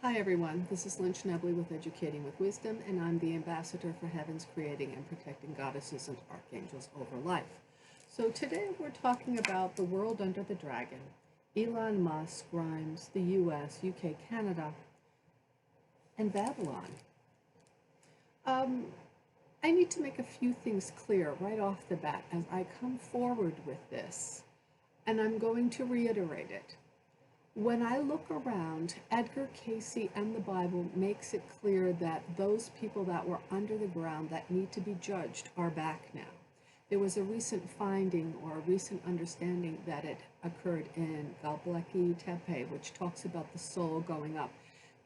Hi everyone, this is Lynn Schnebley with Educating with Wisdom, and I'm the ambassador for Heaven's creating and protecting goddesses and archangels over life. So today we're talking about the world under the dragon, Elon Musk, Grimes, the US, UK, Canada, and Babylon. I need to make a few things clear right off the bat as I come forward with this, and I'm going to reiterate it. When I look around, Edgar Cayce and the Bible makes it clear that those people that were under the ground that need to be judged are back now. There was a recent finding or a recent understanding that it occurred in Göbekli Tepe, which talks about the soul going up,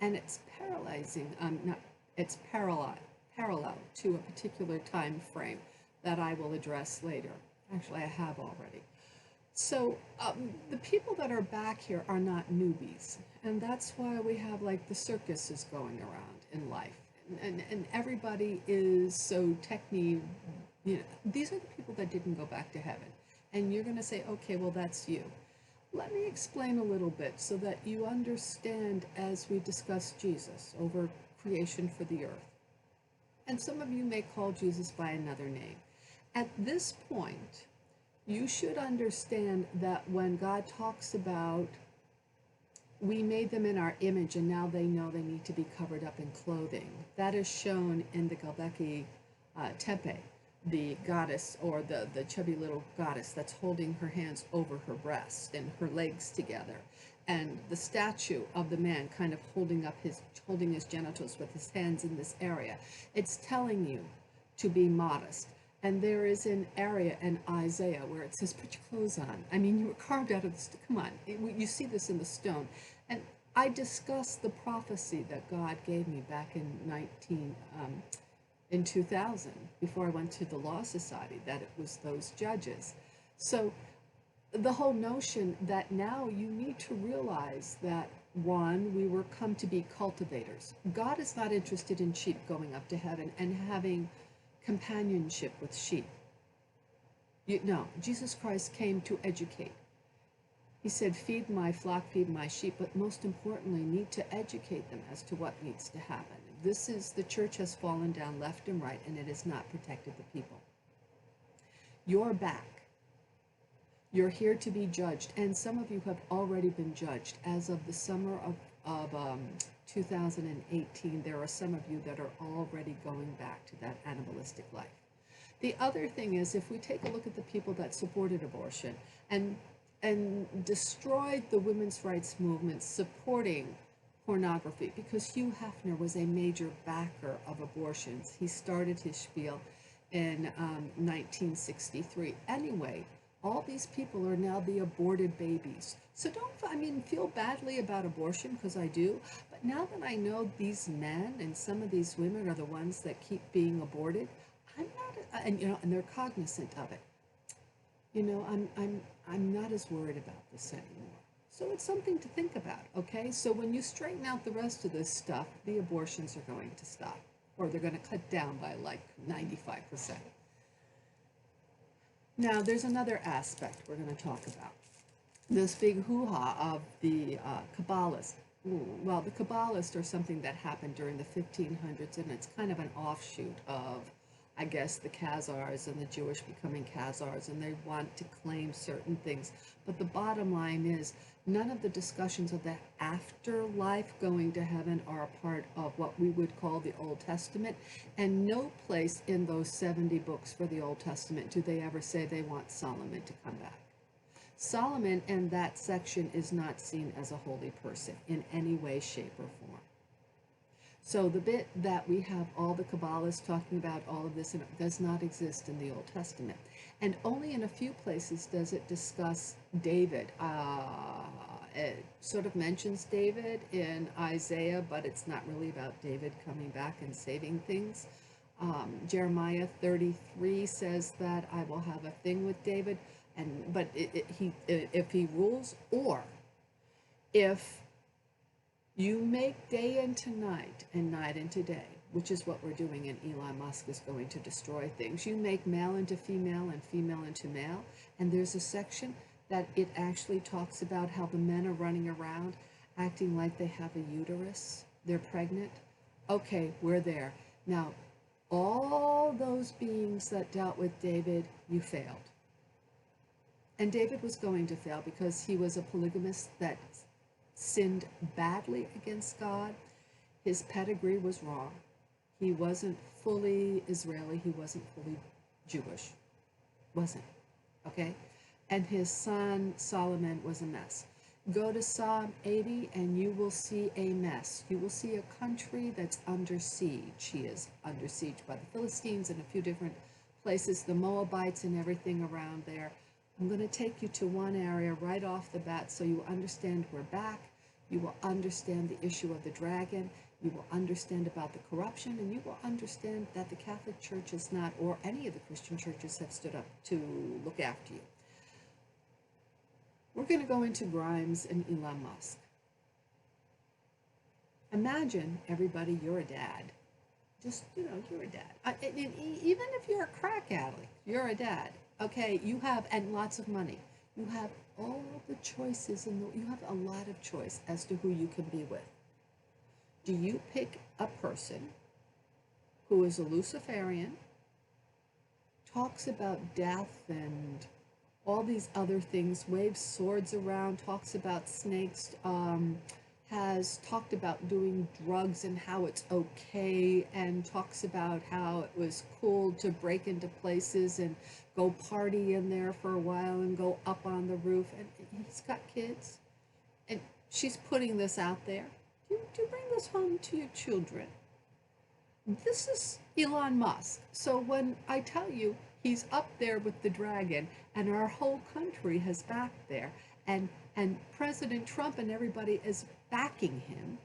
and it's paralyzing. Not it's parallel to a particular time frame that I will address later. Actually, I have already. So the people that are back here are not newbies, and that's why we have like the circuses going around in life, and everybody is so techni. These are the people that didn't go back to heaven, and you're going to say, okay, well that's you. Let me explain a little bit so that you understand as we discuss Jesus over creation for the earth. And some of you may call Jesus by another name. At this point, you should understand that when God talks about we made them in our image and now they know they need to be covered up in clothing, that is shown in the Göbekli Tepe, the goddess or the chubby little goddess that's holding her hands over her breast and her legs together, and the statue of the man kind of holding his genitals with his hands in this area. It's telling you to be modest. And there is an area in Isaiah where it says, put your clothes on. I mean, you were carved out of the stone. Come on, you see this in the stone. And I discussed the prophecy that God gave me back in 2000, before I went to the Law Society, that it was those judges. So the whole notion that now you need to realize that, one, we were come to be cultivators. God is not interested in sheep going up to heaven and having companionship with sheep. No, Jesus Christ came to educate. He said, feed my flock, feed my sheep, but most importantly, need to educate them as to what needs to happen. The church has fallen down left and right, and it has not protected the people. You're back. You're here to be judged, and some of you have already been judged. As of the summer of 2018, there are some of you that are already going back to that animalistic life. The other thing is, if we take a look at the people that supported abortion and destroyed the women's rights movement supporting pornography, because Hugh Hefner was a major backer of abortions. He started his spiel in 1963. Anyway, all these people are now the aborted babies. So feel badly about abortion, because I do. But now that I know these men and some of these women are the ones that keep being aborted, I'm not, and they're cognizant of it. I'm not as worried about this anymore. So it's something to think about, okay? So when you straighten out the rest of this stuff, the abortions are going to stop, or they're going to cut down by like 95%. Now, there's another aspect we're going to talk about. This big hoo-ha of the Kabbalists. Well, the Kabbalists are something that happened during the 1500s, and it's kind of an offshoot of, I guess, the Khazars and the Jewish becoming Khazars, and they want to claim certain things. But the bottom line is, none of the discussions of the afterlife going to heaven are a part of what we would call the Old Testament, and no place in those 70 books for the Old Testament do they ever say they want Solomon to come back. Solomon in that section is not seen as a holy person in any way, shape, or form. So the bit that we have all the Kabbalists talking about all of this, and it does not exist in the Old Testament. And only in a few places does it discuss David. It sort of mentions David in Isaiah, but it's not really about David coming back and saving things. Jeremiah 33 says that I will have a thing with David, but if he rules, or if you make day into night and night into day, which is what we're doing, and Elon Musk is going to destroy things. You make male into female and female into male, and there's a section that it actually talks about how the men are running around acting like they have a uterus. They're pregnant. Okay, we're there. Now, all those beings that dealt with David, you failed. And David was going to fail because he was a polygamist that sinned badly against God. His pedigree was wrong. He wasn't fully Israeli. He wasn't fully Jewish. Wasn't. Okay? And his son Solomon was a mess. Go to Psalm 80 and you will see a mess. You will see a country that's under siege. He is under siege by the Philistines and a few different places, the Moabites and everything around there. I'm going to take you to one area right off the bat so you understand we're back. You will understand the issue of the dragon. You will understand about the corruption, and you will understand that the Catholic Church is not, or any of the Christian churches have stood up to look after you. We're going to go into Grimes and Elon Musk. Imagine, everybody, you're a dad. Just, you're a dad. Even if you're a crack addict, you're a dad. Okay, you have, and lots of money. You have all the choices, you have a lot of choice as to who you can be with. Do you pick a person who is a Luciferian, talks about death and all these other things, waves swords around, talks about snakes, has talked about doing drugs and how it's okay, and talks about how it was cool to break into places and go party in there for a while and go up on the roof, and he's got kids, and she's putting this out there. Do you bring this home to your children? This is Elon Musk. So when I tell you he's up there with the dragon and our whole country has backed there, and President Trump and everybody is backing him,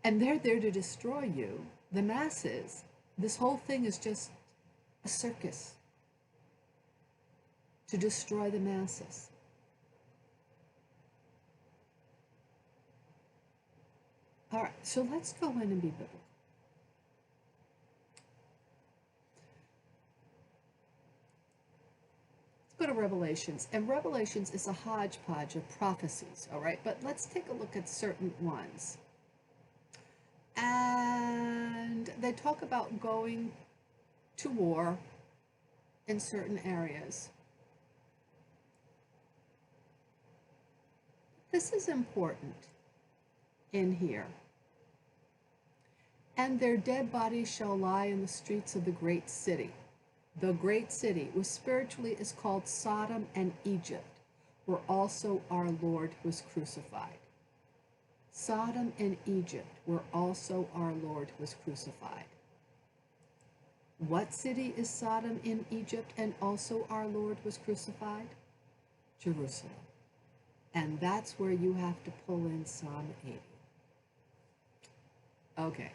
and they're there to destroy you, the masses, this whole thing is just a circus to destroy the masses. All right, so let's go in and be biblical. Let's go to Revelations, and Revelations is a hodgepodge of prophecies, all right? But let's take a look at certain ones. And they talk about going to war in certain areas. This is important in here. And their dead bodies shall lie in the streets of the great city. The great city, which spiritually is called Sodom and Egypt, where also our Lord was crucified. Sodom and Egypt, where also our Lord was crucified. What city is Sodom in Egypt and also our Lord was crucified? Jerusalem. And that's where you have to pull in Psalm 80. Okay.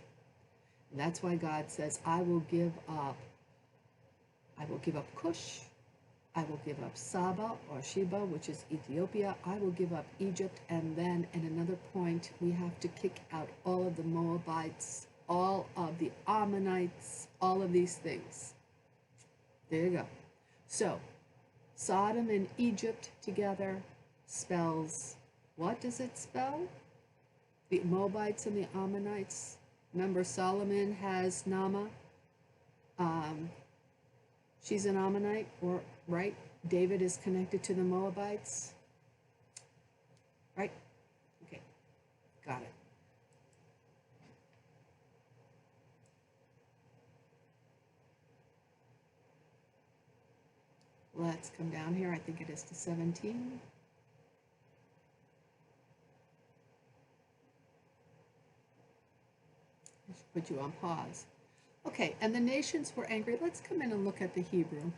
That's why God says, I will give up Cush, I will give up Saba or Sheba, which is Ethiopia, I will give up Egypt, and then at another point we have to kick out all of the Moabites, all of the Ammonites, all of these things. There you go. So, Sodom and Egypt together spells, what does it spell? The Moabites and the Ammonites. Remember, Solomon has Nama. She's an Ammonite, or right? David is connected to the Moabites. Right? Okay, got it. Let's come down here. I think it is to 17. I should put you on pause. Okay, and the nations were angry. Let's come in and look at the Hebrew.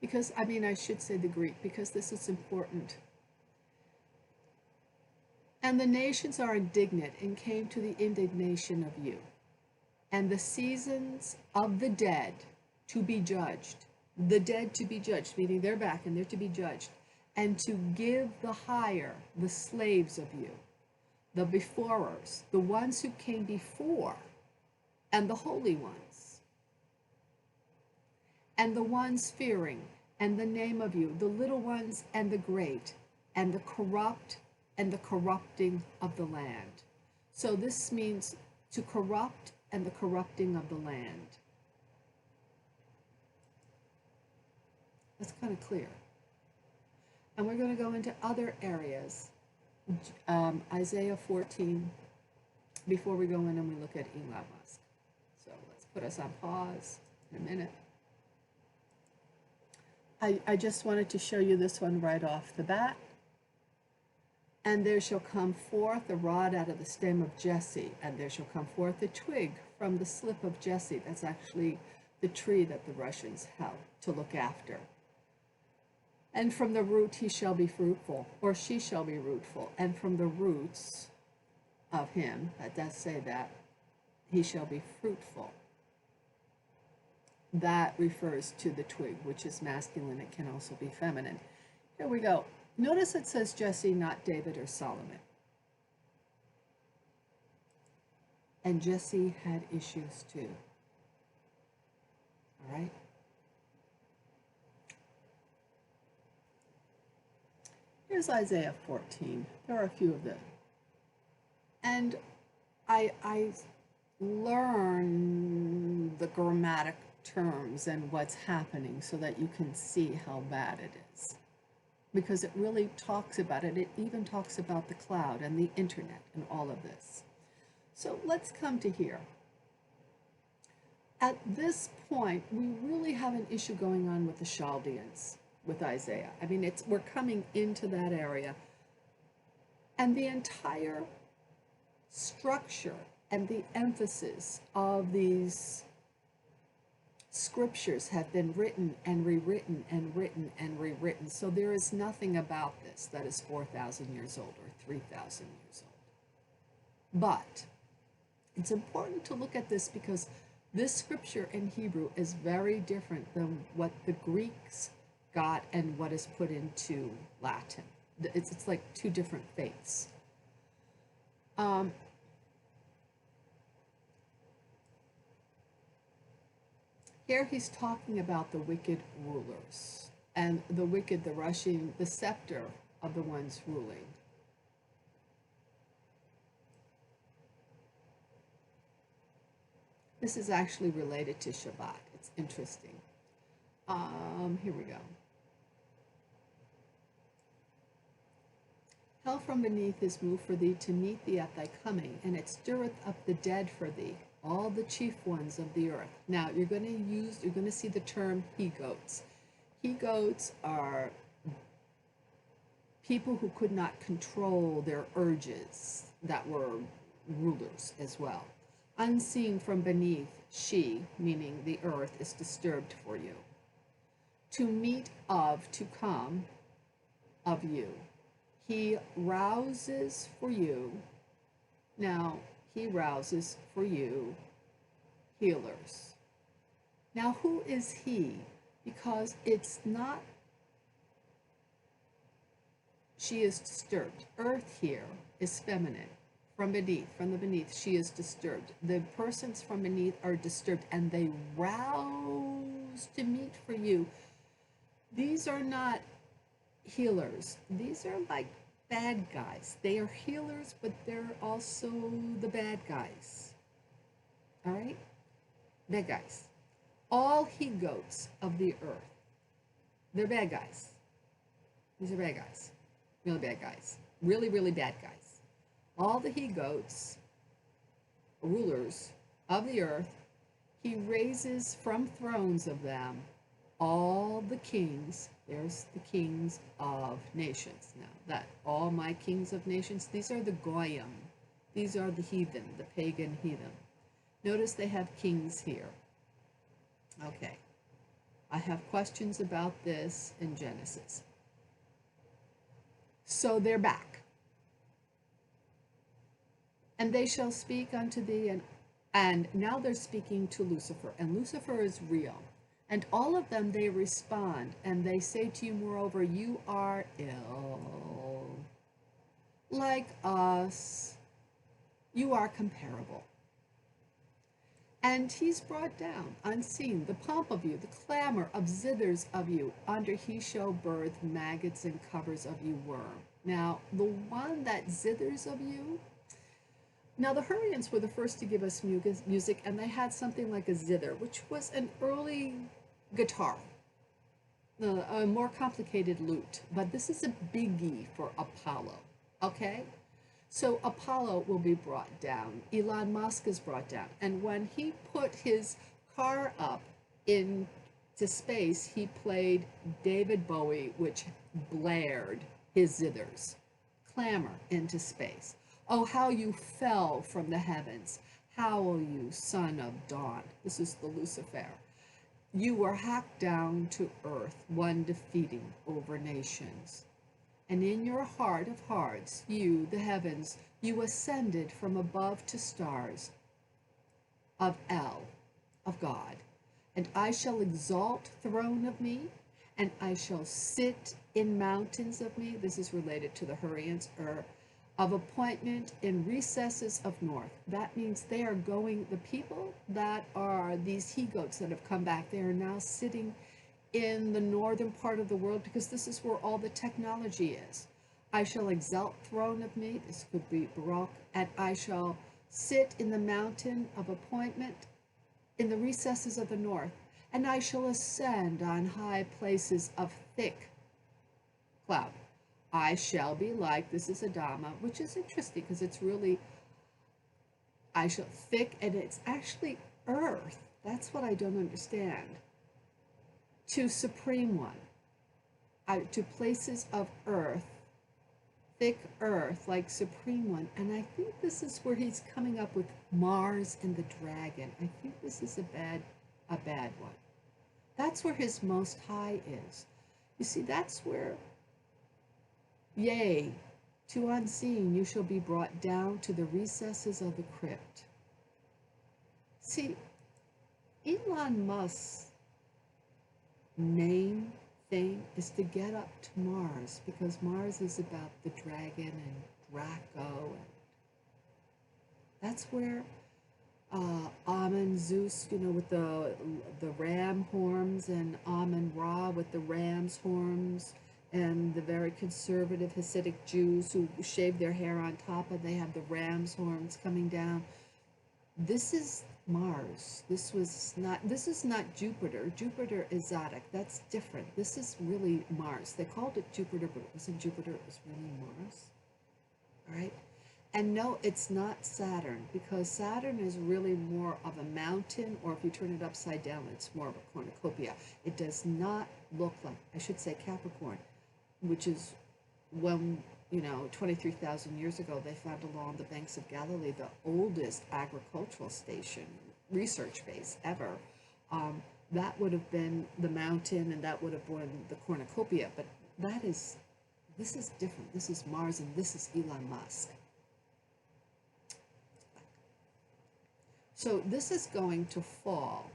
Because, I should say the Greek, because this is important. And the nations are indignant and came to the indignation of you. And the seasons of the dead to be judged. The dead to be judged, meaning they're back and they're to be judged. And to give the hire, the slaves of you, the beforers, the ones who came before, and the holy ones, and the ones fearing, and the name of you, the little ones and the great, and the corrupt and the corrupting of the land. So this means to corrupt and the corrupting of the land. That's kind of clear. And we're going to go into other areas. Isaiah 14, before we go in and we look at Elon Musk. So let's put us on pause in a minute. I just wanted to show you this one right off the bat. And there shall come forth a rod out of the stem of Jesse, and there shall come forth a twig from the slip of Jesse. That's actually the tree that the Russians help to look after. And from the root he shall be fruitful, or she shall be fruitful. And from the roots of him, that does say that, he shall be fruitful. That refers to the twig, which is masculine. It can also be feminine. Here we go. Notice it says Jesse, not David or Solomon. And Jesse had issues too. All right? Here's Isaiah 14. There are a few of them. And I learn the grammatic terms and what's happening so that you can see how bad it is. Because it really talks about it. It even talks about the cloud and the internet and all of this. So let's come to here. At this point, we really have an issue going on with the Chaldeans, with Isaiah. I mean, we're coming into that area. And the entire structure and the emphasis of these scriptures have been written and rewritten and written and rewritten. So there is nothing about this that is 4,000 years old or 3,000 years old. But it's important to look at this because this scripture in Hebrew is very different than what the Greeks got and what is put into Latin. It's like two different faiths. Here he's talking about the wicked rulers and the wicked, the rushing, the scepter of the ones ruling. This is actually related to Shabbat. It's interesting. Here we go. Hell from beneath is moved for thee to meet thee at thy coming, and it stirreth up the dead for thee, all the chief ones of the earth. Now, you're going to see the term he-goats. He-goats are people who could not control their urges that were rulers as well. Unseen from beneath, she, meaning the earth, is disturbed for you. To meet of, to come, of you. He rouses for you. Now, he rouses for you healers. Now, who is he? Because it's not, she is disturbed. Earth here is feminine. From the beneath, she is disturbed. The persons from beneath are disturbed, and they rouse to meet for you. These are not healers. These are like bad guys. They are healers, but they're also the bad guys. All right? Bad guys. All he-goats of the earth. They're bad guys. These are bad guys. Really bad guys. Really, really bad guys. All the he-goats, rulers of the earth, he raises from thrones of them all the kings. There's the kings of nations. Now, that all my kings of nations, these are the goyim. These are the heathen, the pagan heathen. Notice they have kings here. Okay. I have questions about this in Genesis. So they're back. And they shall speak unto thee, and now they're speaking to Lucifer, and Lucifer is real. And all of them, they respond, and they say to you, moreover, you are ill, like us, you are comparable. And he's brought down, unseen, the pomp of you, the clamor of zithers of you, under he shall birth maggots and covers of you worm. Now, the one that zithers of you, now the Hurrians were the first to give us music, and they had something like a zither, which was an early guitar, a more complicated lute, but this is a biggie for Apollo, okay? So Apollo will be brought down. Elon Musk is brought down. And when he put his car up into space, he played David Bowie, which blared his zithers. Clamor into space. Oh, how you fell from the heavens. Howl, you son of dawn. This is the Lucifer. You were hacked down to earth, one defeating over nations. And in your heart of hearts, you, the heavens, you ascended from above to stars of El, of God. And I shall exalt throne of me, and I shall sit in mountains of me. This is related to the Hurrians, of appointment in recesses of north. That means they are going, the people that are these he-goats that have come back, they are now sitting in the northern part of the world, because this is where all the technology is. I shall exalt throne of me, this could be Baroque, and I shall sit in the mountain of appointment in the recesses of the north, and I shall ascend on high places of thick cloud. I shall be like, this is Adama, which is interesting because it's really, I shall thick, and it's actually earth. That's what I don't understand. To Supreme One, to places of earth, thick earth, like Supreme One. And I think this is where he's coming up with Mars and the dragon. I think this is a bad one. That's where his Most High is. You see, that's where, yea, to unseen you shall be brought down to the recesses of the crypt. See, Elon Musk's main thing is to get up to Mars, because Mars is about the dragon and Draco, and that's where Amun Zeus, you know, with the ram horns, and Amun Ra with the ram's horns, and the very conservative Hasidic Jews who shave their hair on top, and they have the ram's horns coming down. This is Mars. This is not Jupiter. Jupiter is Zodiac. That's different. This is really Mars. They called it Jupiter, but it wasn't Jupiter. It was really Mars. All right? And no, it's not Saturn, because Saturn is really more of a mountain, or if you turn it upside down, it's more of a cornucopia. It does not look like, I should say, Capricorn, which is when, 23,000 years ago, they found along the banks of Galilee the oldest agricultural station, research base ever. That would have been the mountain, and that would have been the cornucopia. But this is different. This is Mars, and this is Elon Musk. So this is going to fall.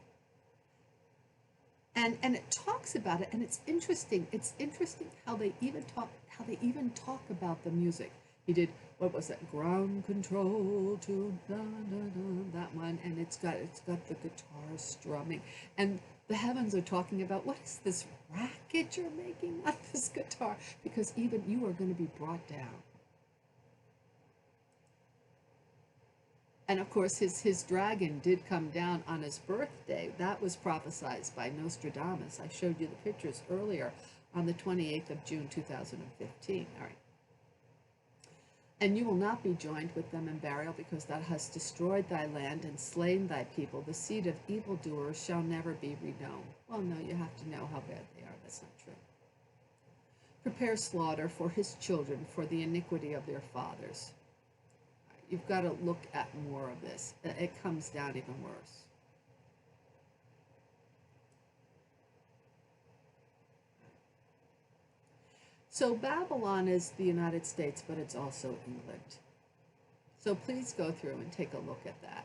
And it talks about it, and it's interesting. It's interesting how they even talk about the music. He did, what was that? Ground control to da, da, da, that one, and it's got the guitar strumming, and the heavens are talking about, what is this racket you're making on this guitar? Because even you are going to be brought down. And of course, his dragon did come down on his birthday. That was prophesied by Nostradamus. I showed you the pictures earlier on the 28th of June, 2015. All right. And you will not be joined with them in burial, because thou hast destroyed thy land and slain thy people. The seed of evildoers shall never be renowned. Well, no, you have to know how bad they are. That's not true. Prepare slaughter for his children for the iniquity of their fathers. You've got to look at more of this. It comes down even worse. So Babylon is the United States, but it's also England. So please go through and take a look at that.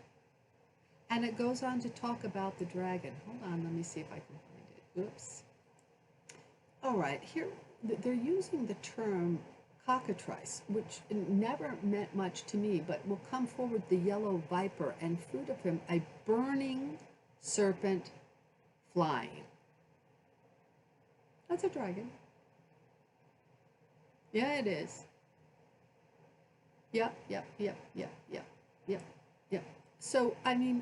And it goes on to talk about the dragon. Hold on, let me see if I can find it. Oops. All right, here they're using the term cockatrice, which never meant much to me, but will come forward the yellow viper, and fruit of him a burning serpent flying. That's a dragon. Yeah, it is. Yep, yep, yep, yep, yep, yep, yep. So, I mean,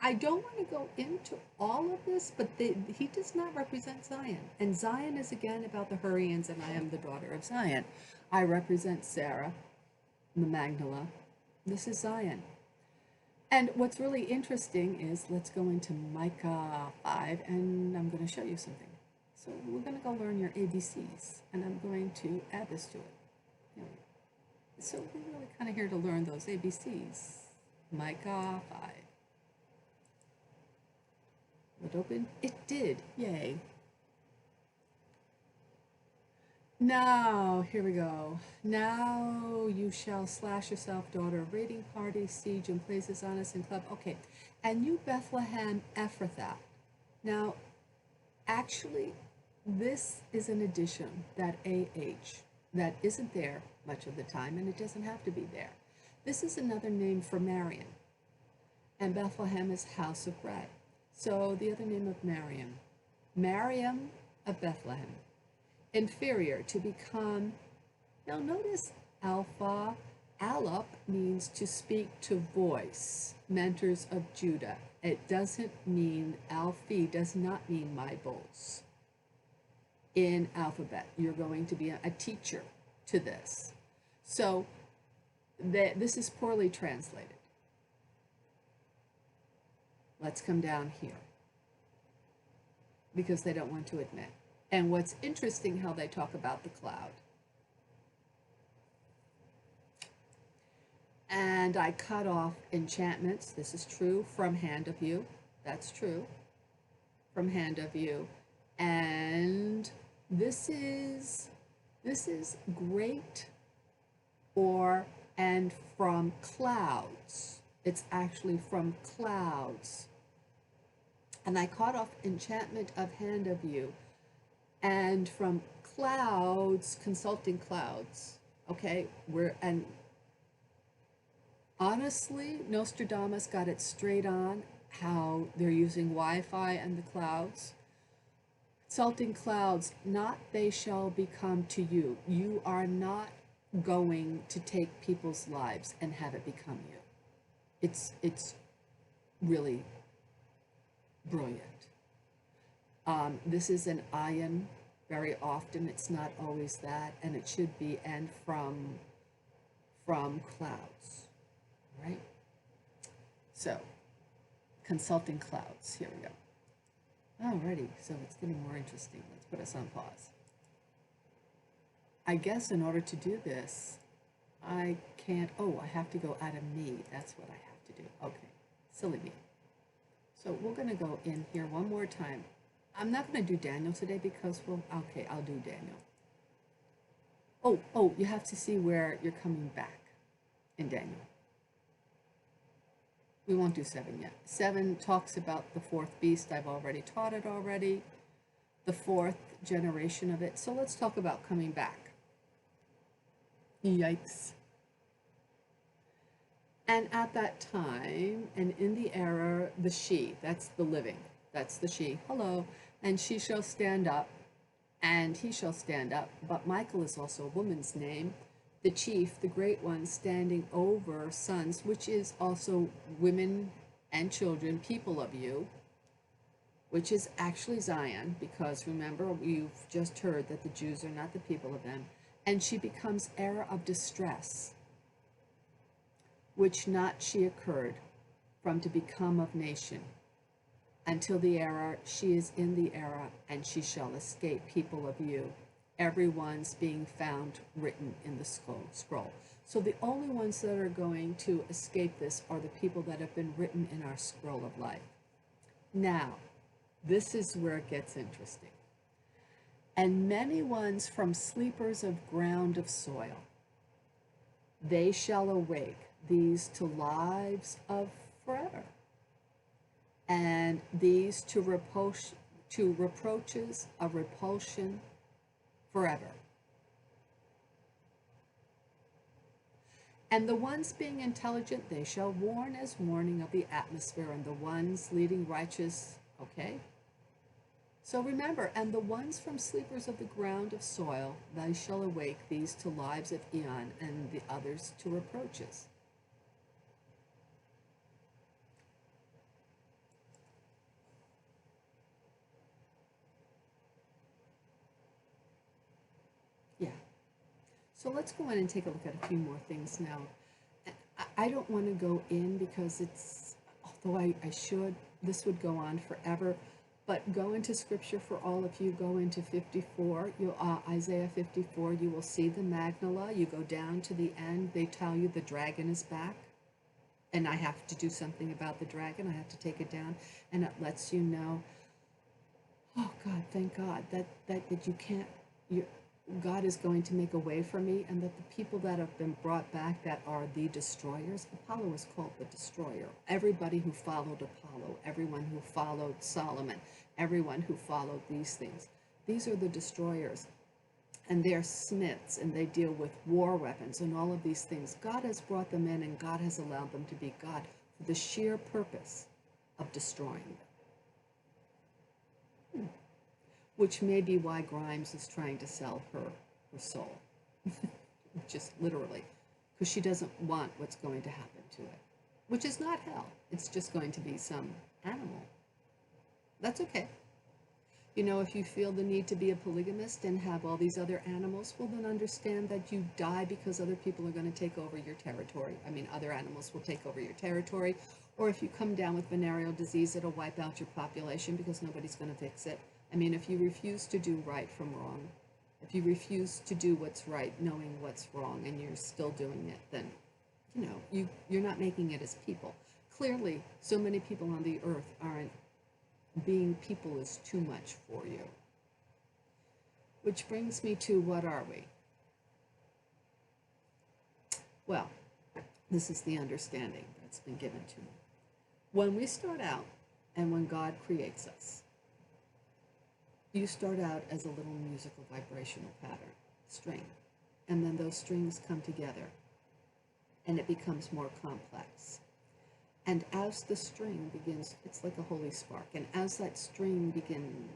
I don't want to go into all of this, but he does not represent Zion. And Zion is again about the Hurrians, and I am the daughter of Zion. I represent Sarah, the Magdala. This is Zion. And what's really interesting is, let's go into Micah 5, and I'm going to show you something. So we're going to go learn your ABCs, and I'm going to add this to it. So we're really kind of here to learn those ABCs. Micah 5. Will it open? It did. Yay. Now, here we go. Now you shall slash yourself, daughter of raiding party, siege, and places honest and club. Okay. And you, Bethlehem Ephrathah. Now, actually, this is an addition, that AH, that isn't there much of the time, and it doesn't have to be there. This is another name for Marion. And Bethlehem is house of bread. So the other name of Mariam, Mariam of Bethlehem. Inferior, to become. Now notice Alpha. Alup means to speak to voice, mentors of Judah. It doesn't mean, Alphi does not mean my bulls. In alphabet, you're going to be a teacher to this. So this is poorly translated. Let's come down here, because they don't want to admit. And what's interesting how they talk about the cloud. And I cut off enchantments. This is true. From hand of you. That's true. From hand of you. And this is great, and from clouds. It's actually from clouds. And I caught off enchantment of hand of you, and from clouds, consulting clouds. Okay, and honestly, Nostradamus got it straight on how they're using Wi-Fi and the clouds. Consulting clouds, not they shall become to you. You are not going to take people's lives and have it become you. It's really brilliant. This is an ion. Very often it's not always that, and it should be, and from clouds, right? So, consulting clouds, here we go. Alrighty, so it's getting more interesting. Let's put us on pause. I guess in order to do this, I can't, I have to go out of me. That's what I have to do. Okay, silly me. So we're going to go in here one more time. I'm not going to do Daniel today because, okay, I'll do Daniel. Oh, you have to see where you're coming back in Daniel. We won't do 7 yet. 7 talks about the 4th beast. I've already taught it already. The 4th generation of it. So let's talk about coming back. Yikes. And at that time, and in the era, the she, that's the living, that's the she, hello, and she shall stand up, and he shall stand up. But Michael is also a woman's name, the chief, the great one, standing over sons, which is also women and children, people of you, which is actually Zion, because remember, you've just heard that the Jews are not the people of them. And she becomes era of distress, which not she occurred from to become of nation, until the era, she is in the era, and she shall escape people of you, everyone's being found written in the scroll. So the only ones that are going to escape this are the people that have been written in our scroll of life. Now, this is where it gets interesting. And many ones from sleepers of ground of soil, they shall awake, these to lives of forever, and these to reproaches of repulsion forever. And the ones being intelligent, they shall warn as warning of the atmosphere, and the ones leading righteous, okay? So remember, and the ones from sleepers of the ground of soil, they shall awake these to lives of eon, and the others to reproaches. Yeah. So let's go in and take a look at a few more things now. I don't want to go in because it's, although I should, this would go on forever. But go into scripture for all of you. Go into 54, Isaiah 54. You will see the Magdala. You go down to the end. They tell you the dragon is back. And I have to do something about the dragon. I have to take it down. And it lets you know, oh God, thank God, that you can't, God is going to make a way for me, and that the people that have been brought back that are the destroyers, Apollo is called the destroyer. Everybody who followed Apollo, everyone who followed Solomon, everyone who followed these things, these are the destroyers. And they're smiths, and they deal with war weapons and all of these things. God has brought them in, and God has allowed them to be God for the sheer purpose of destroying them. Which may be why Grimes is trying to sell her soul. Just literally. Because she doesn't want what's going to happen to it. Which is not hell. It's just going to be some animal. That's okay. You know, if you feel the need to be a polygamist and have all these other animals, well, then understand that you die because other people are going to take over your territory. I mean, other animals will take over your territory. Or if you come down with venereal disease, it'll wipe out your population because nobody's going to fix it. I mean, if you refuse to do right from wrong, if you refuse to do what's right, knowing what's wrong, and you're still doing it, then, you know, you're not making it as people. Clearly, so many people on the earth aren't, being people is too much for you. Which brings me to, what are we? Well, this is the understanding that's been given to me. When we start out, and when God creates us, you start out as a little musical vibrational pattern, string, and then those strings come together, and it becomes more complex. And as the string begins, it's like a holy spark, and as that string begins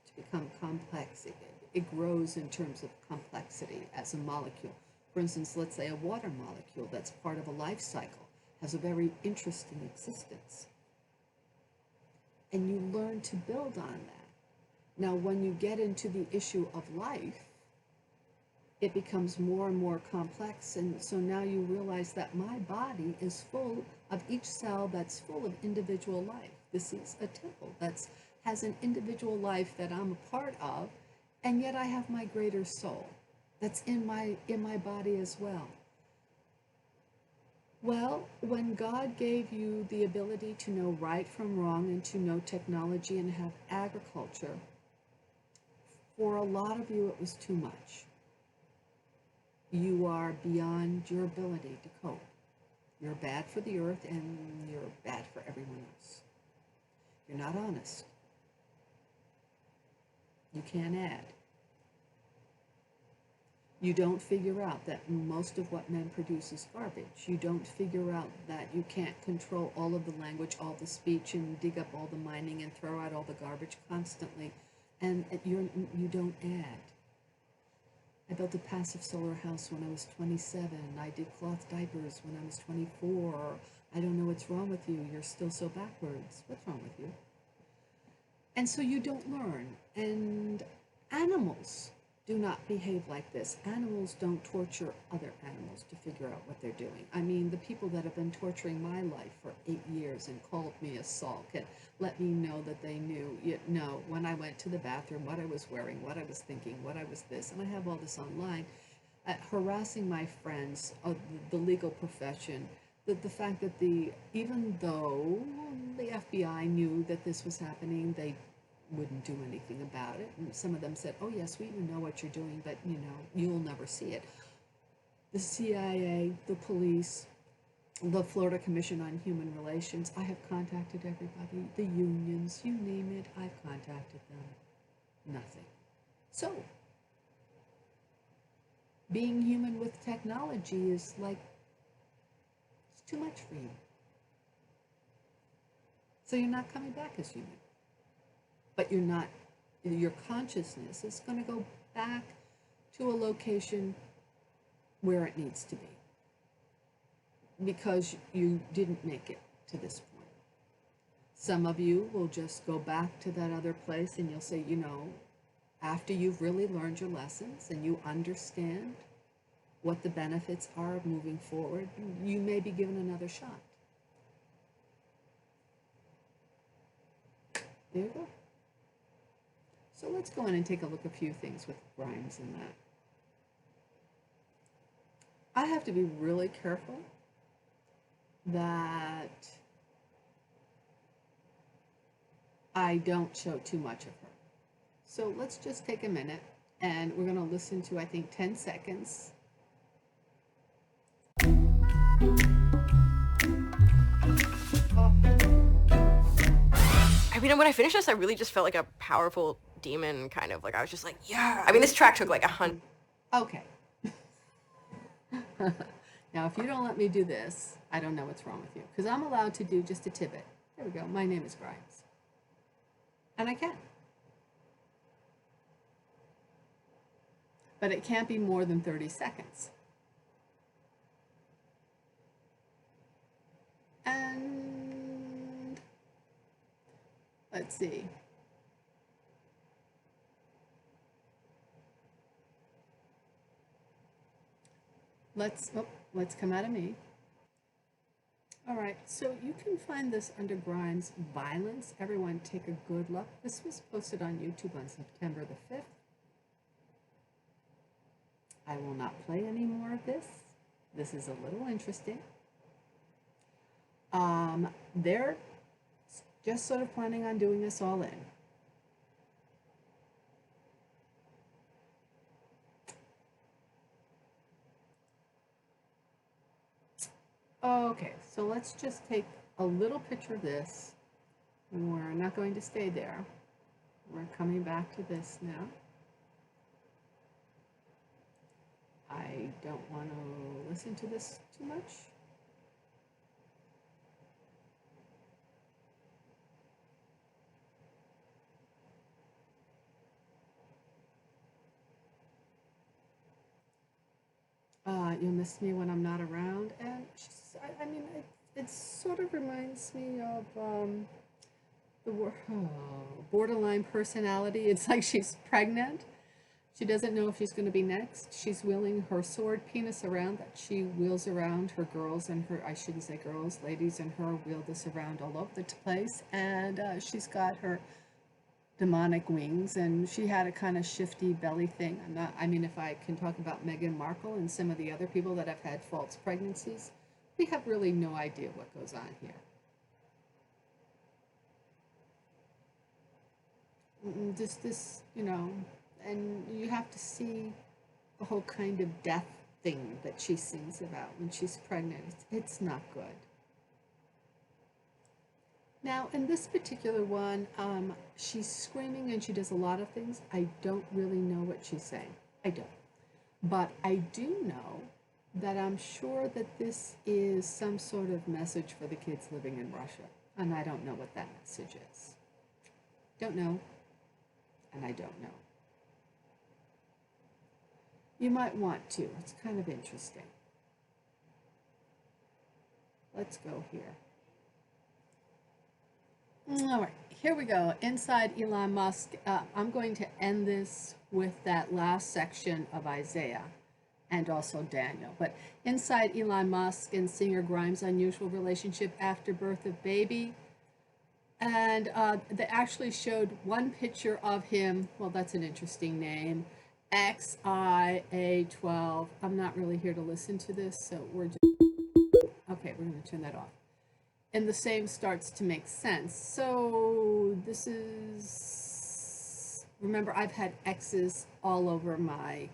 to become complex, it grows in terms of complexity as a molecule. For instance, let's say a water molecule that's part of a life cycle has a very interesting existence. And you learn to build on that. Now, when you get into the issue of life, it becomes more and more complex, and so now you realize that my body is full of each cell that's full of individual life. This is a temple that has an individual life that I'm a part of, and yet I have my greater soul that's in my body as well. Well, when God gave you the ability to know right from wrong and to know technology and have agriculture, for a lot of you it was too much. You are beyond your ability to cope. You're bad for the earth, and you're bad for everyone else. You're not honest. You can't add. You don't figure out that most of what men produce is garbage. You don't figure out that you can't control all of the language, all the speech, and dig up all the mining and throw out all the garbage constantly. And you don't add. I built a passive solar house when I was 27. I did cloth diapers when I was 24. I don't know what's wrong with you. You're still so backwards. What's wrong with you? And so you don't learn. And animals do not behave like this. Animals don't torture other animals to figure out what they're doing. I mean, the people that have been torturing my life for 8 years and called me a sulk and let me know that they knew, when I went to the bathroom, what I was wearing, what I was thinking, what I was this, and I have all this online, harassing my friends of the legal profession, the fact that even though the FBI knew that this was happening, they wouldn't do anything about it. And some of them said, oh yes, we even know what you're doing, but you'll never see it. The CIA, the police, the Florida Commission on Human Relations, I have contacted everybody, the unions, you name it, I've contacted them. Nothing. So, being human with technology is like too much for you. So you're not coming back as human. But your consciousness is going to go back to a location where it needs to be because you didn't make it to this point. Some of you will just go back to that other place and you'll say, after you've really learned your lessons and you understand what the benefits are of moving forward, you may be given another shot. There you go. So let's go in and take a look at a few things with Grimes and that. I have to be really careful that I don't show too much of her. So let's just take a minute and we're going to listen to, I think, 10 seconds. I mean, when I finished this, I really just felt like a powerful demon, kind of. Like, I was just like, yeah. I mean, this track took like 100. Okay. Now, if you don't let me do this, I don't know what's wrong with you. Because I'm allowed to do just a tidbit. There we go. My name is Grimes. And I can. But it can't be more than 30 seconds. And let's see. Let's come out of me. All right, so you can find this under Grimes Violence. Everyone take a good look. This was posted on YouTube on September the 5th. I will not play any more of this. This is a little interesting. They're just sort of planning on doing this all in. Okay, so let's just take a little picture of this. We're not going to stay there. We're coming back to this now. I don't want to listen to this too much. You'll miss me when I'm not around. And I mean, it sort of reminds me of the borderline personality. It's like she's pregnant. She doesn't know if she's going to be next. She's wheeling her sword penis around that she wheels around her girls and her, I shouldn't say girls, ladies and her wheel this around all over the place. And she's got her demonic wings, and she had a kind of shifty belly thing. I mean, if I can talk about Meghan Markle and some of the other people that have had false pregnancies, we have really no idea what goes on here. Just this, and you have to see the whole kind of death thing that she sings about when she's pregnant. It's not good. Now, in this particular one, she's screaming and she does a lot of things. I don't really know what she's saying. I don't. But I do know that I'm sure that this is some sort of message for the kids living in Russia. And I don't know what that message is. Don't know. And I don't know. You might want to. It's kind of interesting. Let's go here. All right, here we go. Inside Elon Musk. I'm going to end this with that last section of Isaiah and also Daniel. But inside Elon Musk and singer Grimes' unusual relationship after birth of baby. And they actually showed one picture of him. Well, that's an interesting name. XIA12. I'm not really here to listen to this, so we're just... Okay, we're going to turn that off. And the same starts to make sense. So this is, remember, I've had X's all over my,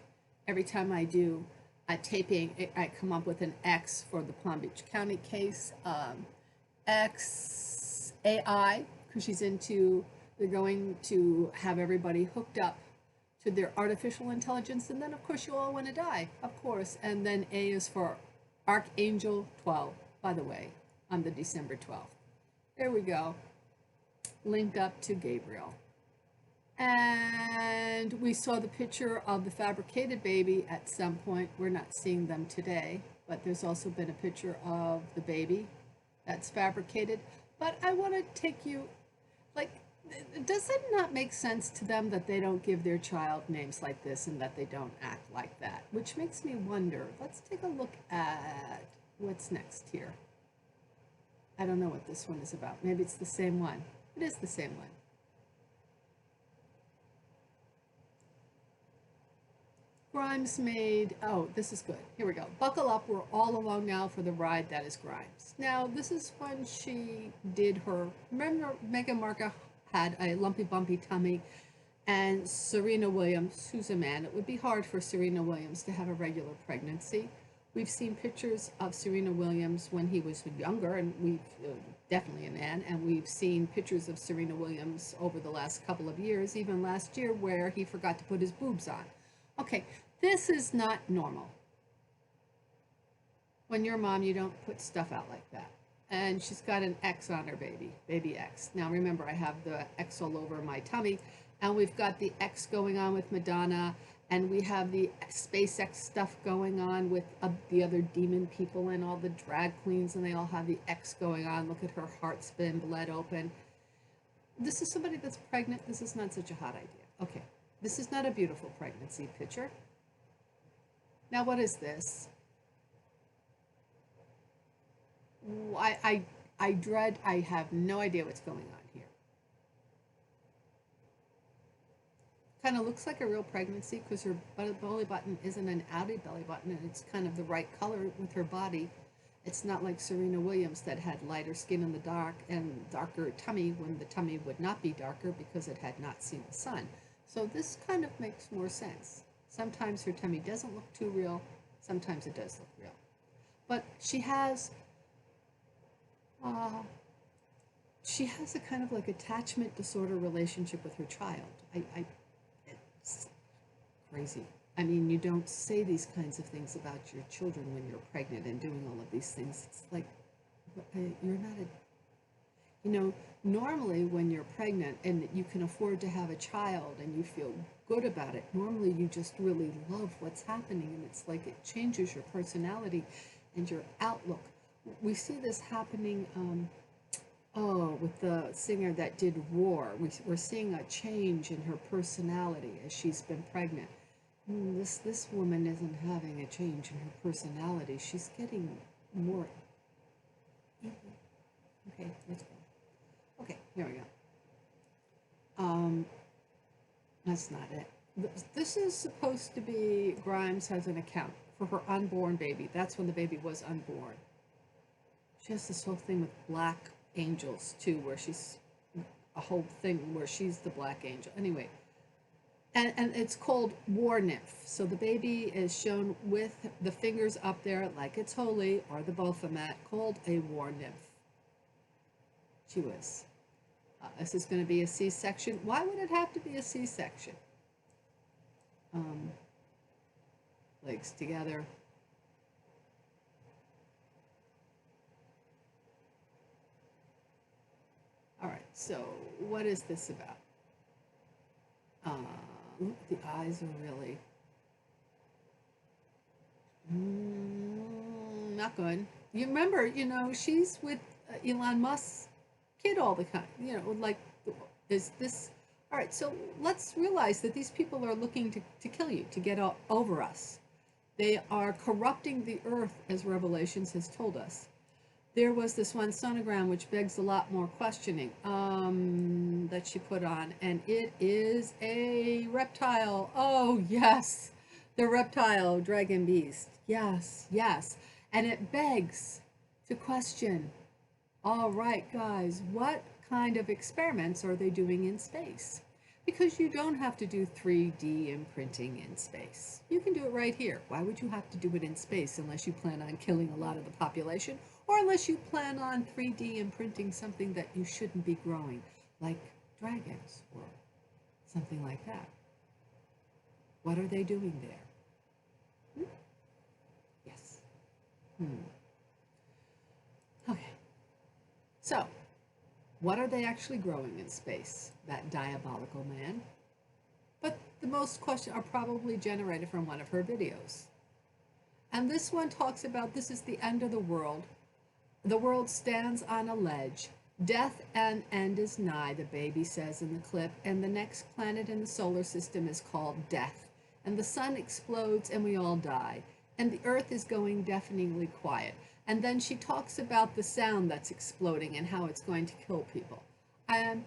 every time I do a taping, I come up with an X for the Palm Beach County case. XAI, because she's into, they're going to have everybody hooked up to their artificial intelligence. And then, of course, you all want to die, of course. And then A is for Archangel 12. by the way, on the December 12th. There we go. Link up to Gabriel. And we saw the picture of the fabricated baby at some point. We're not seeing them today, but there's also been a picture of the baby that's fabricated. But I want to take you, like, does it not make sense to them that they don't give their child names like this and that they don't act like that? Which makes me wonder. Let's take a look at what's next here. I don't know what this one is about. Maybe it's the same one. It is the same one. Grimes made, oh, this is good. Here we go. Buckle up. We're all along now for the ride that is Grimes. Now, this is when she did her, remember Meghan Markle had a lumpy bumpy tummy, and Serena Williams, who's a man, it would be hard for Serena Williams to have a regular pregnancy. We've seen pictures of Serena Williams when he was younger, and we've definitely a man, and we've seen pictures of Serena Williams over the last couple of years, even last year, where he forgot to put his boobs on. Okay, this is not normal. When you're a mom, you don't put stuff out like that. And she's got an X on her baby X. Now remember, I have the X all over my tummy, and we've got the X going on with Madonna, and we have the SpaceX stuff going on with the other demon people and all the drag queens, and they all have the X going on. Look at her heart's been bled open. This is somebody that's pregnant. This is not such a hot idea. Okay, this is not a beautiful pregnancy picture. Now what is this? I dread, I have no idea what's going on here. Kind of looks like a real pregnancy because her belly button isn't an outie belly button, and it's kind of the right color with her body. It's not like Serena Williams that had lighter skin in the dark and darker tummy when the tummy would not be darker because it had not seen the sun. So this kind of makes more sense. Sometimes her tummy doesn't look too real, sometimes it does look real. But she has a kind of like attachment disorder relationship with her child. It's crazy. I mean, you don't say these kinds of things about your children when you're pregnant and doing all of these things. It's like, you're not a, you know, normally when you're pregnant and you can afford to have a child and you feel good about it, normally you just really love what's happening, and it's like it changes your personality and your outlook. We see this happening, with the singer that did Roar. We're seeing a change in her personality as she's been pregnant. This woman isn't having a change in her personality. She's getting more evil. Okay, let's go. Okay, here we go. That's not it. This is supposed to be Grimes has an account for her unborn baby. That's when the baby was unborn. She has this whole thing with black angels too, where she's a whole thing where she's the black angel. Anyway, and it's called War Nymph. So the baby is shown with the fingers up there like it's holy, or the Baphomet, called a War Nymph. She was. This is going to be a C-section. Why would it have to be a C-section? Legs together. All right, so what is this about? The eyes are really not good. You remember, you know, she's with Elon Musk's kid all the time. You know, like, is this... All right, so let's realize that these people are looking to kill you, to get over us. They are corrupting the earth, as Revelations has told us. There was this one sonogram which begs a lot more questioning that she put on, and it is a reptile. Oh, yes, the reptile dragon beast. Yes, yes. And it begs to question, all right, guys, what kind of experiments are they doing in space? Because you don't have to do 3D imprinting in space. You can do it right here. Why would you have to do it in space unless you plan on killing a lot of the population, or unless you plan on 3D imprinting something that you shouldn't be growing, like dragons or something like that? What are they doing there? Yes. So, what are they actually growing in space? That diabolical man. But the most questions are probably generated from one of her videos. And this one talks about this is the end of the world. The world stands on a ledge. Death and end is nigh, the baby says in the clip, and the next planet in the solar system is called Death. And the sun explodes and we all die. And the earth is going deafeningly quiet. And then she talks about the sound that's exploding and how it's going to kill people. And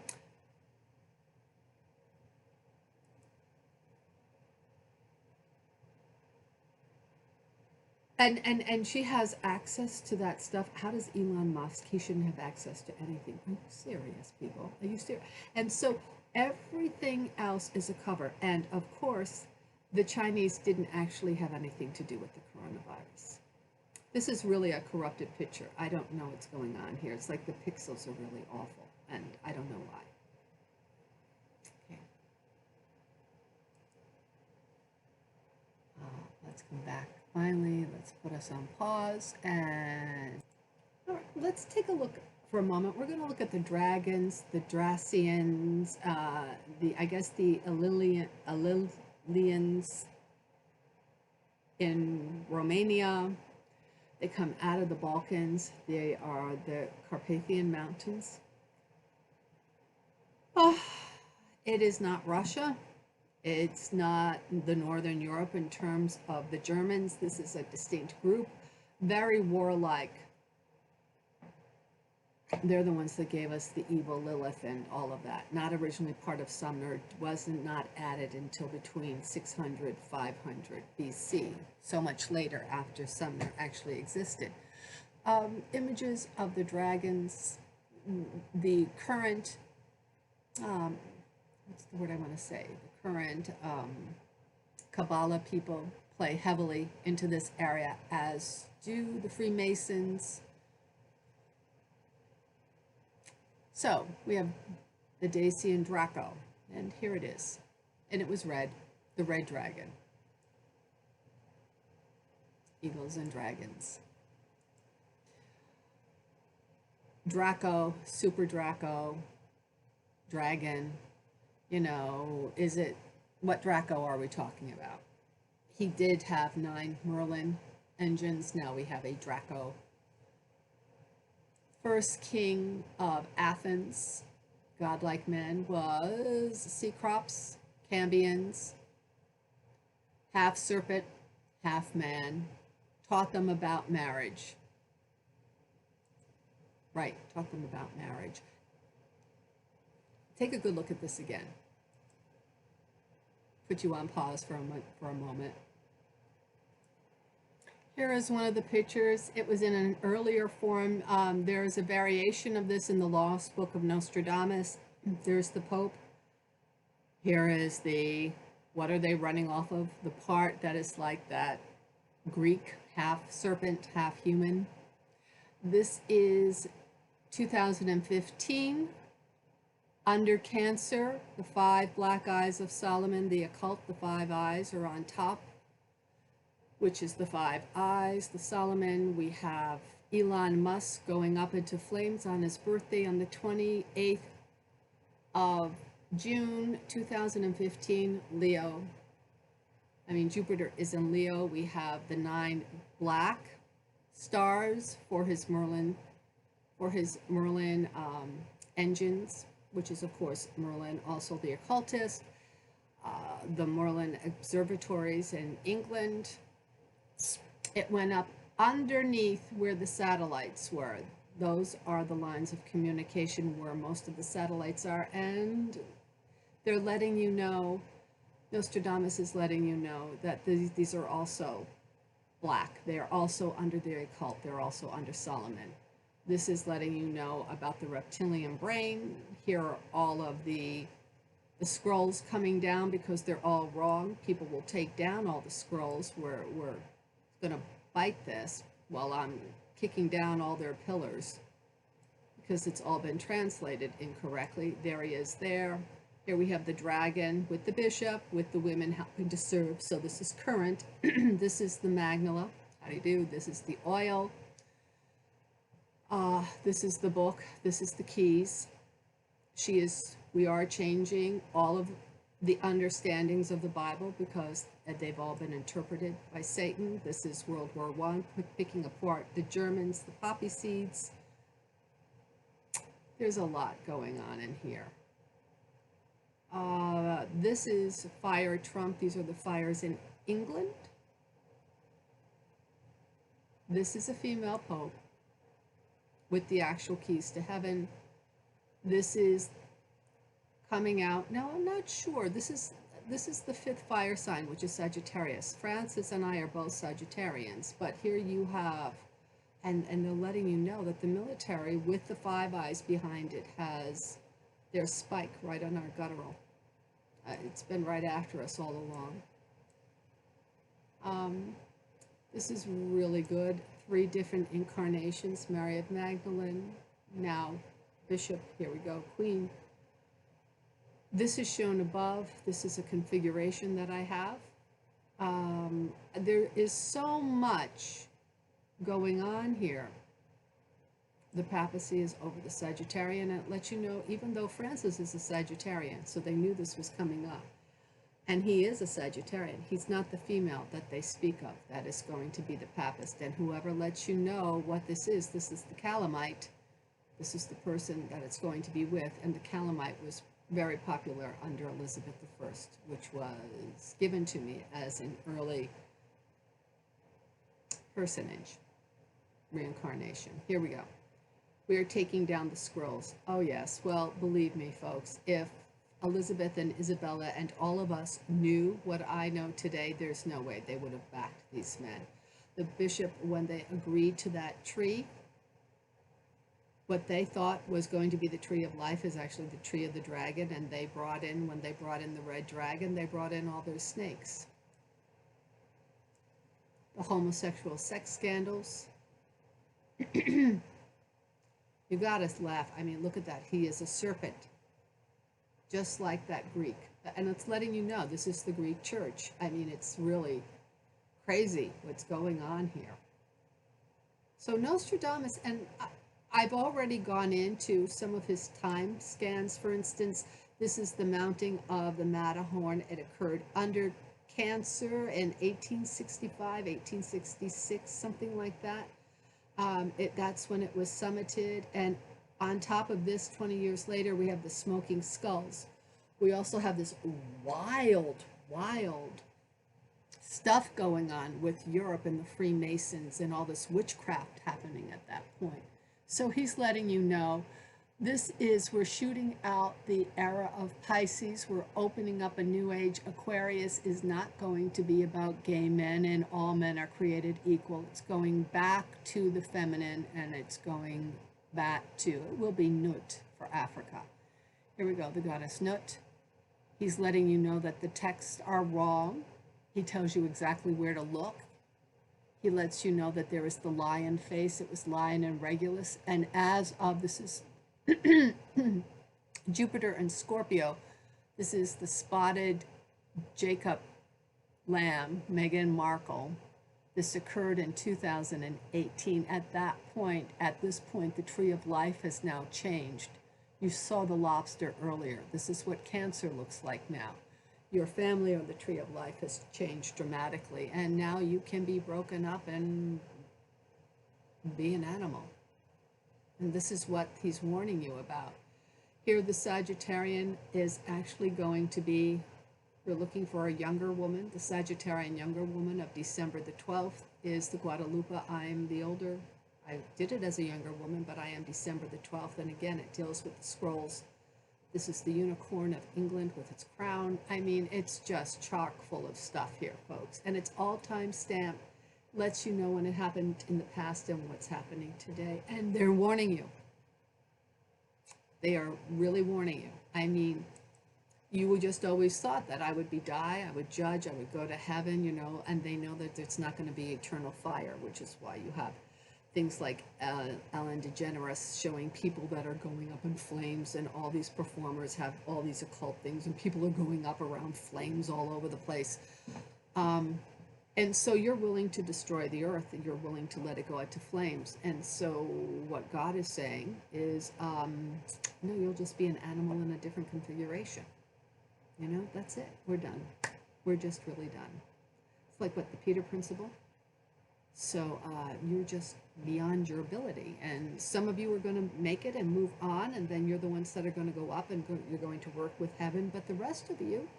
she has access to that stuff. How does Elon Musk? He shouldn't have access to anything. Are you serious, people? Are you serious? And so everything else is a cover. And of course, the Chinese didn't actually have anything to do with the coronavirus. This is really a corrupted picture. I don't know what's going on here. It's like the pixels are really awful, and I don't know why. Okay. Let's come back. Finally, let's put us on pause, and all right, let's take a look for a moment. We're going to look at the dragons, the Dracians, I guess the Illyrians in Romania. They come out of the Balkans. They are the Carpathian Mountains. Oh, it is not Russia. It's not the Northern Europe in terms of the Germans. This is a distinct group, very warlike. They're the ones that gave us the evil Lilith and all of that. Not originally part of Sumner, wasn't not added until between 600, 500 BC, so much later after Sumner actually existed. Images of the dragons, the current, what's the word I want to say? The current Kabbalah people play heavily into this area, as do the Freemasons. So we have the Dacian Draco, and here it is. And it was red, the red dragon. Eagles and dragons. Draco, Super Draco, dragon, you know, is it, what Draco are we talking about? He did have 9 Merlin engines, now we have a Draco. First king of Athens, godlike men, was Cecrops, Cambians, half serpent, half man, taught them about marriage. Right, taught them about marriage. Take a good look at this again. Put you on pause for a moment. Here is one of the pictures. It was in an earlier form. There is a variation of this in the Lost Book of Nostradamus. There's the Pope. Here is the, what are they running off of? The part that is like that Greek, half serpent, half human. This is 2015. Under Cancer, the 5 black eyes of Solomon, the occult, the 5 eyes are on top, which is the 5 eyes, the Solomon. We have Elon Musk going up into flames on his birthday on the 28th of June 2015, Leo. Jupiter is in Leo. We have the 9 black stars for his Merlin engines, which is of course Merlin, also the occultist, the Merlin observatories in England. It went up underneath where the satellites were. Those are the lines of communication where most of the satellites are, and they're letting you know, Nostradamus is letting you know that these are also black. They are also under the occult. They're also under Solomon. This is letting you know about the reptilian brain. Here are all of the scrolls coming down because they're all wrong. People will take down all the scrolls. We're going to bite this while I'm kicking down all their pillars because it's all been translated incorrectly. There he is there. Here we have the dragon with the bishop, with the women helping to serve. So this is current. This is the Magnolia. How do you do? This is the oil. This is the book. This is the keys. We are changing all of the understandings of the Bible because they've all been interpreted by Satan. This is World War I, picking apart the Germans, the poppy seeds. There's a lot going on in here. This is Fire Trump. These are the fires in England. This is a female pope with the actual keys to heaven. This is coming out. Now, I'm not sure. This is the fifth fire sign, which is Sagittarius. Francis and I are both Sagittarians, but here you have, and they're letting you know that the military, with the five eyes behind it, has their spike right on our guttural. It's been right after us all along. This is really good. 3 different incarnations: Mary of Magdalene, now Bishop, here we go, Queen. This is shown above. This is a configuration that I have. There is so much going on here. The papacy is over the Sagittarian, and it lets you know, even though Francis is a Sagittarian, so they knew this was coming up. And he is a Sagittarian. He's not the female that they speak of. That is going to be the papist. And whoever lets you know what this is the Calamite. This is the person that it's going to be with. And the Calamite was very popular under Elizabeth I, which was given to me as an early personage, reincarnation. Here we go. We are taking down the scrolls. Oh yes, well, believe me, folks, if Elizabeth and Isabella and all of us knew what I know today, there's no way they would have backed these men. The bishop, when they agreed to that tree, what they thought was going to be the tree of life is actually the tree of the dragon, and they brought in, when they brought in the red dragon, they brought in all their snakes. The homosexual sex scandals. You gotta laugh. I mean, look at that. He is a serpent, just like that Greek. And it's letting you know this is the Greek church. I mean, it's really crazy what's going on here. So Nostradamus, and I've already gone into some of his time scans. For instance, this is the mounting of the Matterhorn. It occurred under Cancer in 1865, 1866, something like that. That's when it was summited. And on top of this, 20 years later, we have the smoking skulls. We also have this wild stuff going on with Europe and the Freemasons and all this witchcraft happening at that point. So he's letting you know, we're shooting out the era of Pisces. We're opening up a new age. Aquarius is not going to be about gay men and all men are created equal. It's going back to the feminine, and it's going back to, it will be Nut for Africa. Here we go, the goddess Nut. He's letting you know that the texts are wrong. He tells you exactly where to look. He lets you know that there is the lion face. It was Lion and Regulus. And as of, this is Jupiter and Scorpio. This is the spotted Jacob lamb, Meghan Markle. This occurred in 2018. At this point, the tree of life has now changed. You saw the lobster earlier. This is what Cancer looks like now. Your family or the tree of life has changed dramatically, and now you can be broken up and be an animal. And this is what he's warning you about. Here, the Sagittarian is actually going to be, we're looking for a younger woman. The Sagittarian younger woman of December the 12th is the Guadalupe. I'm the older. I did it as a younger woman, but I am December the 12th. And again, it deals with the scrolls. This is the unicorn of England with its crown. I mean, it's just chock full of stuff here, folks. And it's all time stamped. Lets you know when it happened in the past and what's happening today. And they're warning you. They are really warning you. I mean, you would just always thought that I would die, I would judge, I would go to heaven, you know, and they know that it's not going to be eternal fire, which is why you have things like Ellen DeGeneres showing people that are going up in flames, and all these performers have all these occult things, and people are going up around flames all over the place. And so you're willing to destroy the earth, and you're willing to let it go out to flames. And so what God is saying is, no, you'll just be an animal in a different configuration. You know, that's it. We're done. We're just really done. It's like what, the Peter principle? So you're just beyond your ability. And some of you are going to make it and move on, and then you're the ones that are going to go up and you're going to work with heaven. But the rest of you,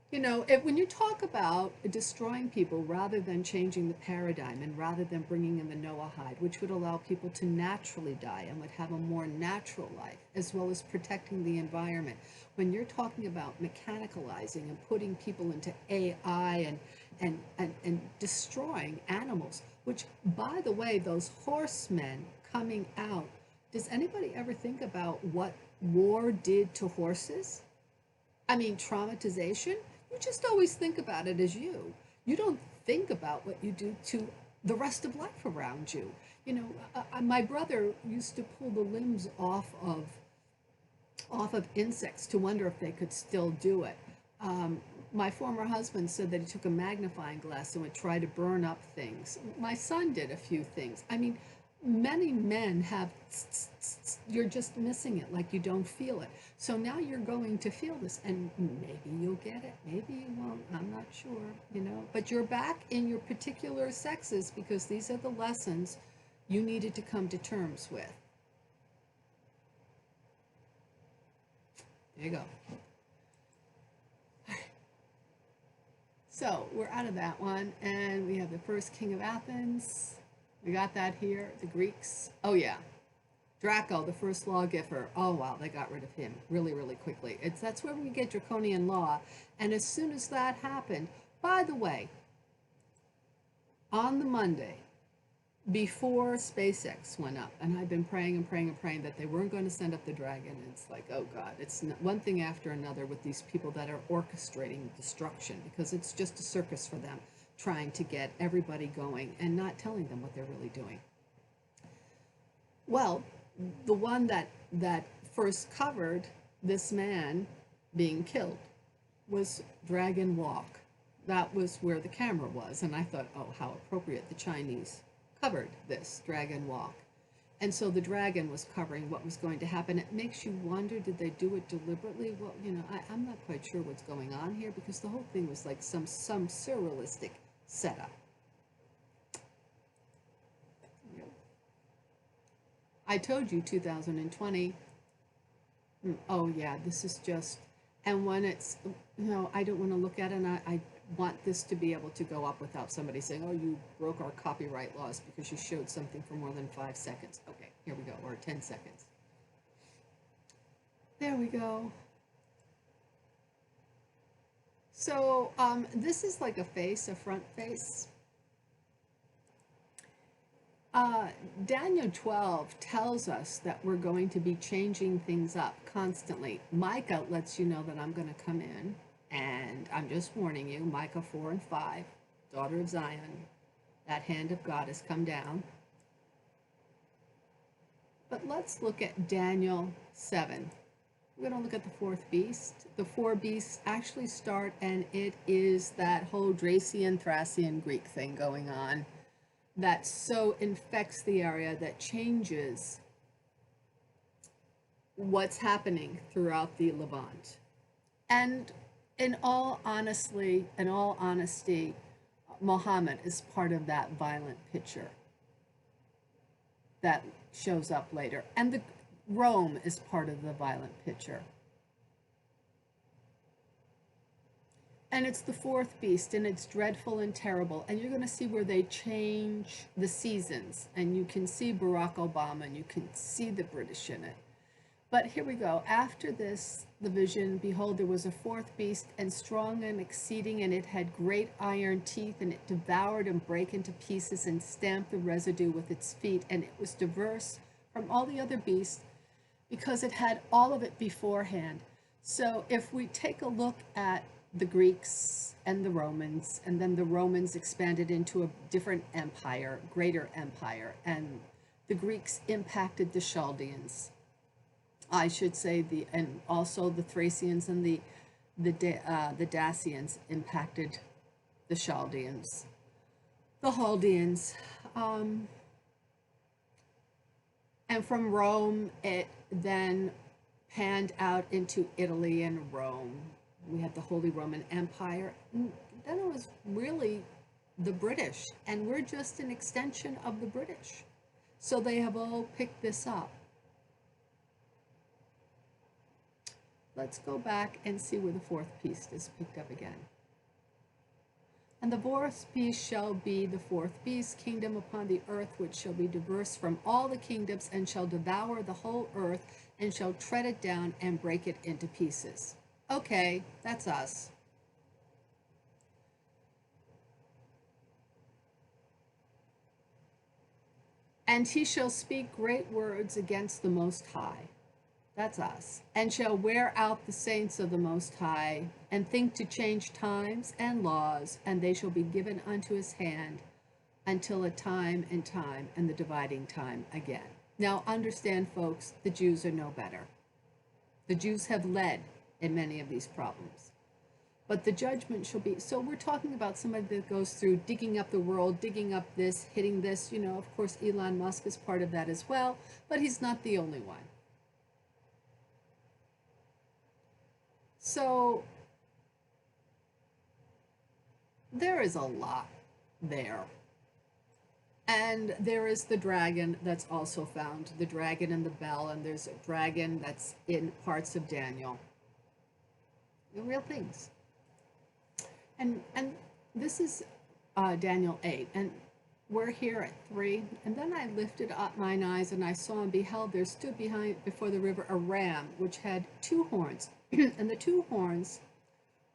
you know, when you talk about destroying people rather than changing the paradigm and rather than bringing in the Noahide, which would allow people to naturally die and would have a more natural life, as well as protecting the environment, when you're talking about mechanicalizing and putting people into AI and destroying animals, which, by the way, those horsemen coming out, does anybody ever think about what war did to horses? I mean, traumatization, you just always think about it as you. You don't think about what you do to the rest of life around you. You know, my brother used to pull the limbs off of insects to wonder if they could still do it. My former husband said that he took a magnifying glass and would try to burn up things. My son did a few things. I mean, many men have, you're just missing it, like you don't feel it. So now you're going to feel this, and maybe you'll get it, maybe you won't, I'm not sure, you know. But you're back in your particular sexes because these are the lessons you needed to come to terms with. There you go. So we're out of that one, and we have the first king of Athens. We got that here. The Greeks. Oh yeah, Draco, the first lawgiver. Oh wow, they got rid of him really, really quickly. That's where we get draconian law. And as soon as that happened, by the way, on the Monday before SpaceX went up, and I've been praying and praying and praying that they weren't going to send up the Dragon. And it's like, oh God, it's one thing after another with these people that are orchestrating destruction, because it's just a circus for them, trying to get everybody going and not telling them what they're really doing. Well, the one that first covered this man being killed was Dragon Walk. That was where the camera was, and I thought, oh, how appropriate, the Chinese covered this Dragon Walk. And so the dragon was covering what was going to happen. It makes you wonder, did they do it deliberately? Well, you know, I'm not quite sure what's going on here, because the whole thing was like some surrealistic setup. I told you 2020. Oh yeah, this is just, and when it's, you know, I don't want to look at it, and I want this to be able to go up without somebody saying, oh, you broke our copyright laws because you showed something for more than 5 seconds. Okay, here we go, or 10 seconds. There we go. So this is like a face, a front face. Daniel 12 tells us that we're going to be changing things up constantly. Micah lets you know that I'm going to come in, and I'm just warning you, Micah 4 and 5, daughter of Zion, that hand of God has come down. But let's look at Daniel 7. We're going to look at the fourth beast. The four beasts actually start, and it is that whole Dracian, Thracian, Greek thing going on that so infects the area, that changes what's happening throughout the Levant. And in all honesty, Muhammad is part of that violent picture that shows up later. And Rome is part of the violent picture. And it's the fourth beast, and it's dreadful and terrible. And you're going to see where they change the seasons. And you can see Barack Obama, and you can see the British in it. But here we go. After this, the vision, behold, there was a fourth beast, and strong and exceeding, and it had great iron teeth, and it devoured and brake into pieces, and stamped the residue with its feet. And it was diverse from all the other beasts, because it had all of it beforehand. So if we take a look at the Greeks and the Romans, and then the Romans expanded into a different empire, greater empire, and the Greeks impacted the Chaldeans, I should say, and also the Thracians and the Dacians impacted the Chaldeans, the Chaldeans. Um, and from Rome, it then panned out into Italy and Rome. We had the Holy Roman Empire. And then it was really the British, and we're just an extension of the British. So they have all picked this up. Let's go back and see where the fourth beast is picked up again. And the fourth beast shall be the fourth beast, kingdom upon the earth, which shall be diverse from all the kingdoms, and shall devour the whole earth, and shall tread it down and break it into pieces. Okay, that's us. And he shall speak great words against the Most High. That's us. And shall wear out the saints of the Most High, and think to change times and laws, and they shall be given unto his hand until a time, and the dividing time again. Now understand, folks, the Jews are no better. The Jews have led in many of these problems. But the judgment shall be, so we're talking about somebody that goes through digging up the world, digging up this, hitting this, you know, of course, Elon Musk is part of that as well, but he's not the only one. So there is a lot there. And there is the dragon that's also found, the dragon and the bell, and there's a dragon that's in parts of Daniel. The real things. And this is Daniel 8, and we're here at 3. And then I lifted up mine eyes, and I saw and beheld there stood before the river a ram, which had 2 horns. And the 2 horns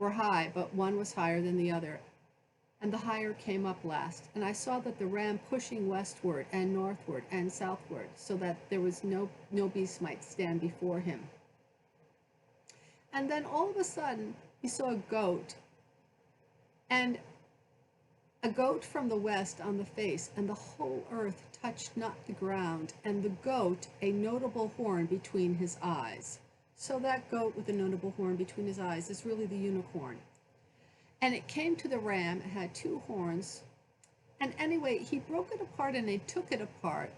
were high, but one was higher than the other. And the higher came up last. And I saw that the ram pushing westward and northward and southward, so that there was no beast might stand before him. And then all of a sudden, he saw a goat, and a goat from the west on the face, and the whole earth touched not the ground, and the goat a notable horn between his eyes. So that goat with a notable horn between his eyes is really the unicorn. And it came to the ram, it had 2 horns, and anyway, he broke it apart and they took it apart.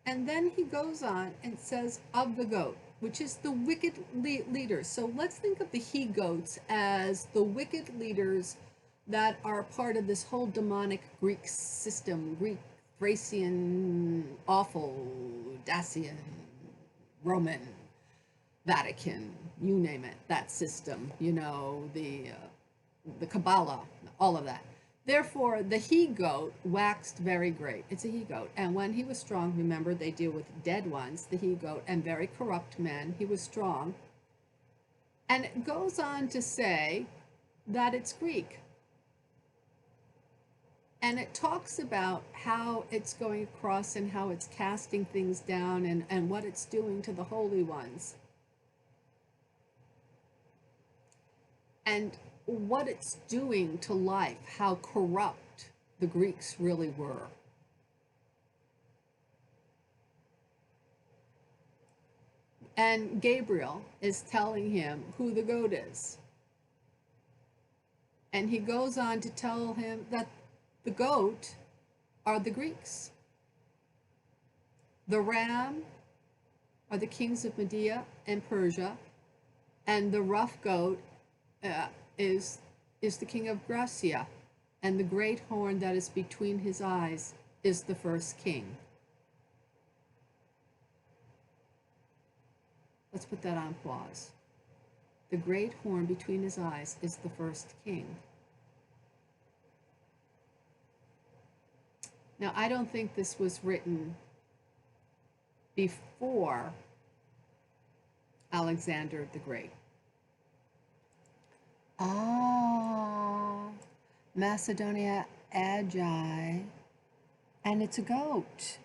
And then he goes on and says of the goat, which is the wicked leaders. So let's think of the he-goats as the wicked leaders that are part of this whole demonic Greek system, Greek, Thracian, awful, Dacian, Roman, Vatican, you name it, that system, you know, the Kabbalah, all of that. Therefore, the he-goat waxed very great. It's a he-goat. And when he was strong, remember, they deal with dead ones, the he-goat, and very corrupt men. He was strong. And it goes on to say that it's Greek. And it talks about how it's going across and how it's casting things down and what it's doing to the holy ones. And what it's doing to life, how corrupt the Greeks really were. And Gabriel is telling him who the goat is. And he goes on to tell him that the goat are the Greeks. The ram are the kings of Media and Persia, and the rough goat is the king of Gracia, and the great horn that is between his eyes is the first king. Let's put that on pause. The great horn between his eyes is the first king. Now, I don't think this was written before Alexander the Great. Ah, Macedonia Agi, and it's a goat.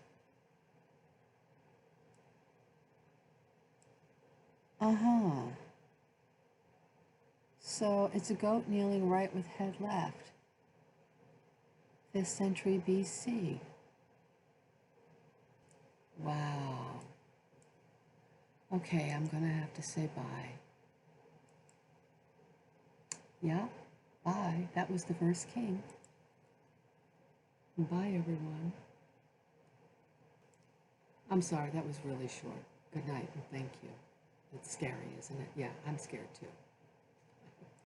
So it's a goat kneeling right with head left. 5th century BC. Wow. Okay, I'm gonna have to say bye. Yeah, Bye. That was the first king. Bye, everyone. I'm sorry, that was really short. Good night and thank you. It's scary, isn't it? Yeah, I'm scared too.